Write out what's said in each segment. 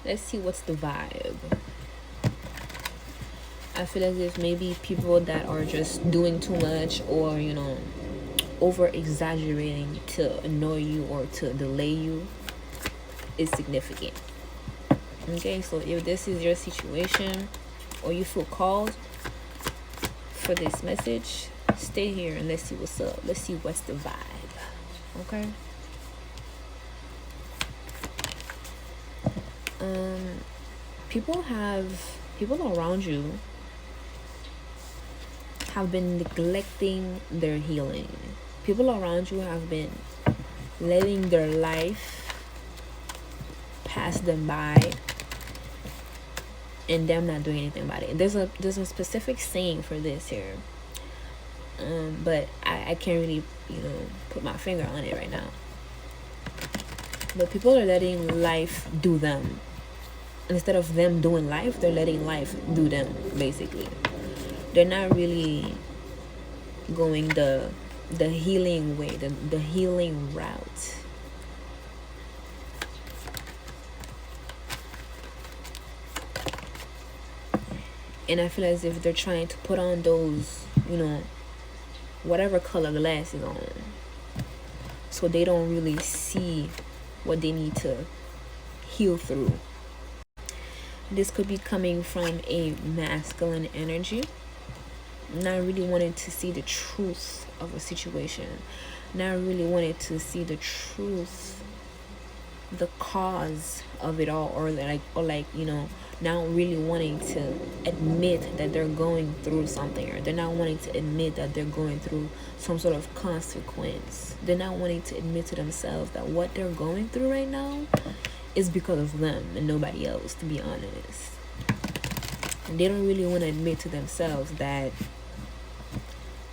Let's see what's the vibe. I feel as if maybe people that are just doing too much, or over exaggerating to annoy you or to delay you, is significant. Okay, so if this is your situation or you feel called for this message, stay here and let's see what's up. Let's see what's the vibe. Okay. People around you have been neglecting their healing. People around you have been letting their life pass them by and them not doing anything about it. There's a specific saying for this here, but I can't really put my finger on it right now. But people are letting life do them. Instead of them doing life, they're letting life do them, basically. They're not really going the healing way, the healing route. And I feel as if they're trying to put on those, whatever color glasses on, so they don't really see what they need to heal through. This could be coming from a masculine energy, not really wanting to see the truth of a situation, not really wanting to see the truth, the cause of it all, or not really wanting to admit that they're going through something, or they're not wanting to admit that they're going through some sort of consequence. They're not wanting to admit to themselves that what they're going through right now is because of them and nobody else, to be honest. And they don't really want to admit to themselves that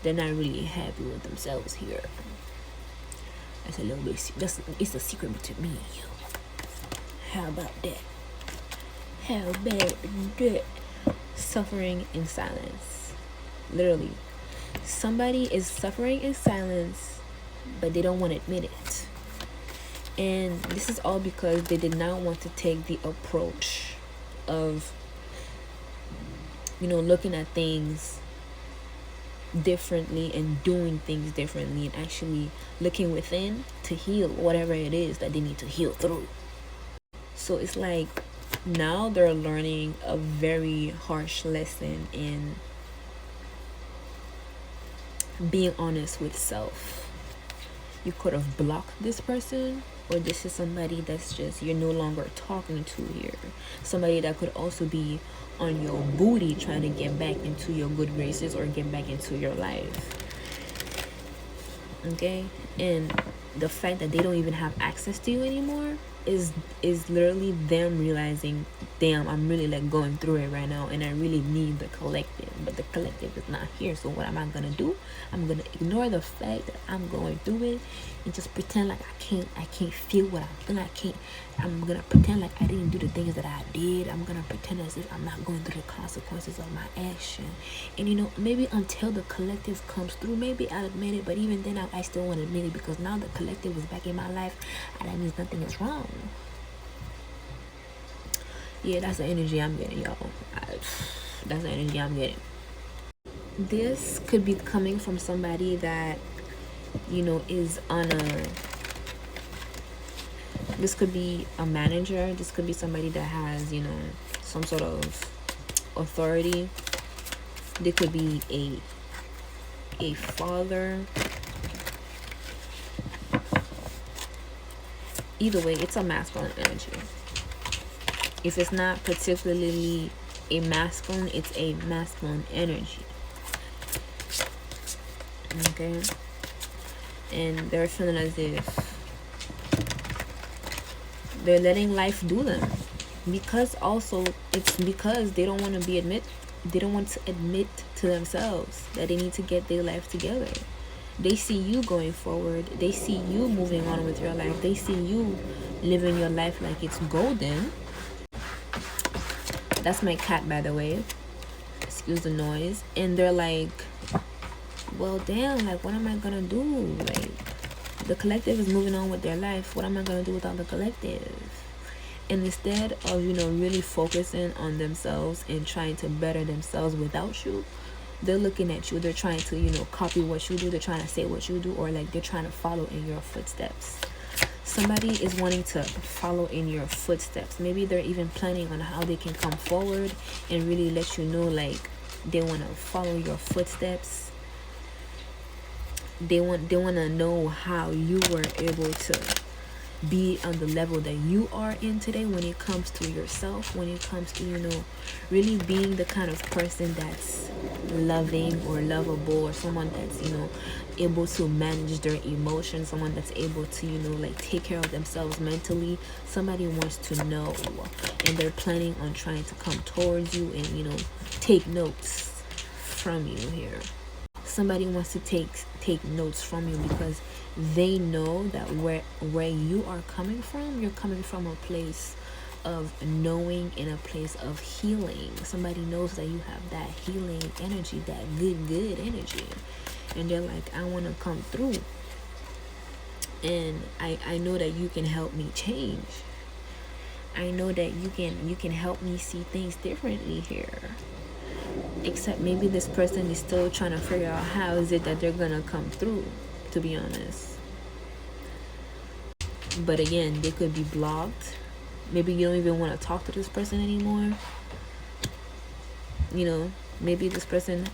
they're not really happy with themselves here. That's a little bit, it's a secret between me and you. How about that? How about that? Suffering in silence. Literally. Somebody is suffering in silence, but they don't want to admit it. And this is all because they did not want to take the approach of, looking at things differently and doing things differently, and actually looking within to heal whatever it is that they need to heal through. So it's like now they're learning a very harsh lesson in being honest with self. You could have blocked this person, or this is somebody that's just you're no longer talking to here. Somebody that could also be on your booty trying to get back into your good graces or get back into your life. Okay? And the fact that they don't even have access to you anymore is literally them realizing, damn, I'm really going through it right now, and I really need the collective, but the collective is not here. So what am I gonna do? I'm gonna ignore the fact that I'm going through it and just pretend like I can't feel what I'm feeling. I'm gonna pretend like I didn't do the things that I did. I'm gonna pretend as if I'm not going through the consequences of my action. And maybe until the collective comes through, maybe I'll admit it, but even then I still won't admit it, because now the collective is back in my life, and that means nothing is wrong. Yeah, that's the energy I'm getting, y'all. That's the energy I'm getting. This could be coming from somebody that is on this could be a manager. This could be somebody that has some sort of authority. They could be a father. Either way, it's a masculine energy. If it's not particularly a masculine, it's a masculine energy. Okay? And they're feeling as if they're letting life do them. Because also, it's because they don't want to admit to themselves that they need to get their life together. They see you going forward. They see you moving on with your life. They see you living your life like it's golden. That's my cat, by the way. Excuse the noise. And they're like, well, damn, what am I gonna do? The collective is moving on with their life. What am I gonna do without the collective? And instead of, really focusing on themselves and trying to better themselves without you, they're looking at you. They're trying to, copy what you do. They're trying to say what you do, or like they're trying to follow in your footsteps. Somebody is wanting to follow in your footsteps. Maybe they're even planning on how they can come forward and really let you know, like, they want to follow your footsteps. They want to know how you were able to be on the level that you are in today when it comes to yourself, when it comes to, really being the kind of person that's loving or lovable, or someone that's, able to manage their emotions, someone that's able to, like, take care of themselves mentally. Somebody wants to know, and they're planning on trying to come towards you and, take notes from you here. Somebody wants to take notes from you because they know that where you are coming from, you're coming from a place of knowing and a place of healing. Somebody knows that you have that healing energy, that good energy, and they're like, I want to come through, and I know that you can help me change. I know that you can help me see things differently here. Except maybe this person is still trying to figure out how is it that they're gonna come through, to be honest. But again, they could be blocked. Maybe you don't even want to talk to this person anymore. Maybe this person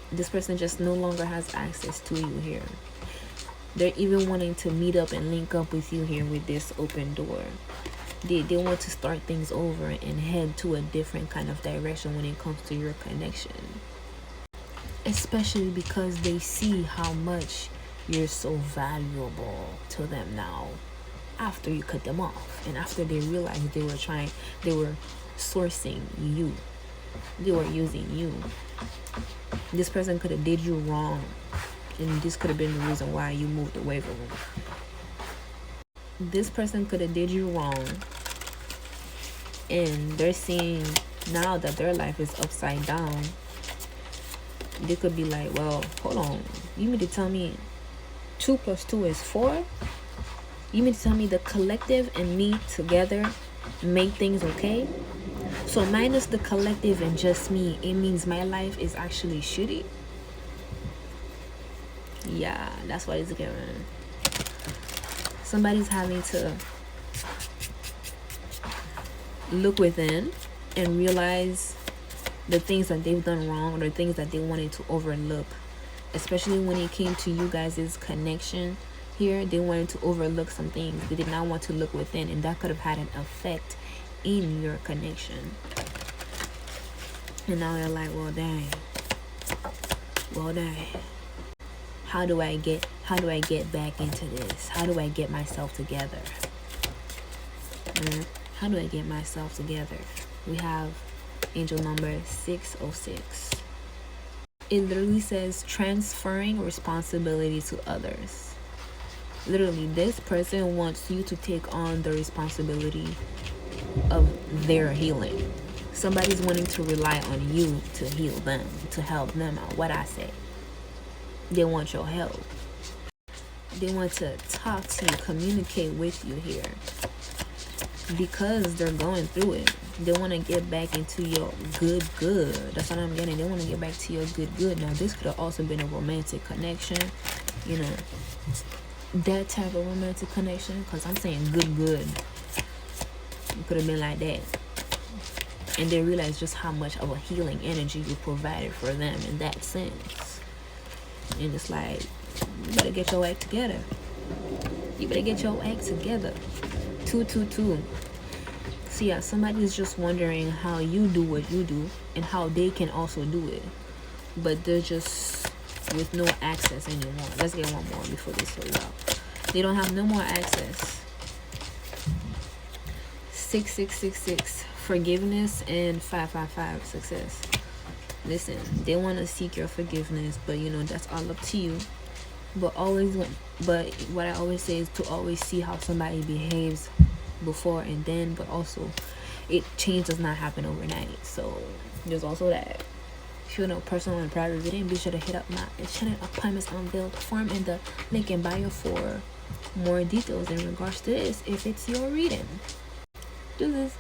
just no longer has access to you here. They're even wanting to meet up and link up with you here with this open door. They want to start things over and head to a different kind of direction when it comes to your connection. Especially because they see how much you're so valuable to them now, after you cut them off and after they realized they were sourcing you, they were using you. This person could have did you wrong, and this could have been the reason why you moved away from them. This person could have did you wrong, and they're seeing now that their life is upside down. They could be like, well, hold on, you mean to tell me 2 + 2 is 4? You mean to tell me the collective and me together make things okay? So minus the collective and just me, it means my life is actually shitty? Yeah, that's what it's giving. Somebody's having to look within and realize the things that they've done wrong, or the things that they wanted to overlook, especially when it came to you guys' connection here. They wanted to overlook some things. They did not want to look within, and that could have had an effect in your connection. And now they're like, well dang, how do I get back into this? How do I get myself together? How do I get myself together? We have angel number 606. It literally says transferring responsibility to others. Literally, this person wants you to take on the responsibility of their healing. Somebody's wanting to rely on you to heal them, to help them out. What I say, they want your help. They want to talk to you, communicate with you here, because they're going through it. They want to get back into your good. That's what I'm getting. They want to get back to your good. Now, this could have also been a romantic connection, that type of romantic connection, because I'm saying good. It could have been like that. And they realize just how much of a healing energy you provided for them in that sense. And it's like, you better get your act together. 222. So yeah, somebody's just wondering how you do what you do and how they can also do it, but they're just with no access anymore. Let's get one more before this goes out. They don't have no more access. 6666, forgiveness, and 555, success. Listen, they want to seek your forgiveness, but that's all up to you. But what I always say is to always see how somebody behaves before and then, but also change does not happen overnight. So there's also that. If you know personal and private reading, be sure to hit up my Enchanted Appointments Unveiled form in the link in bio for more details in regards to this if it's your reading. Do this.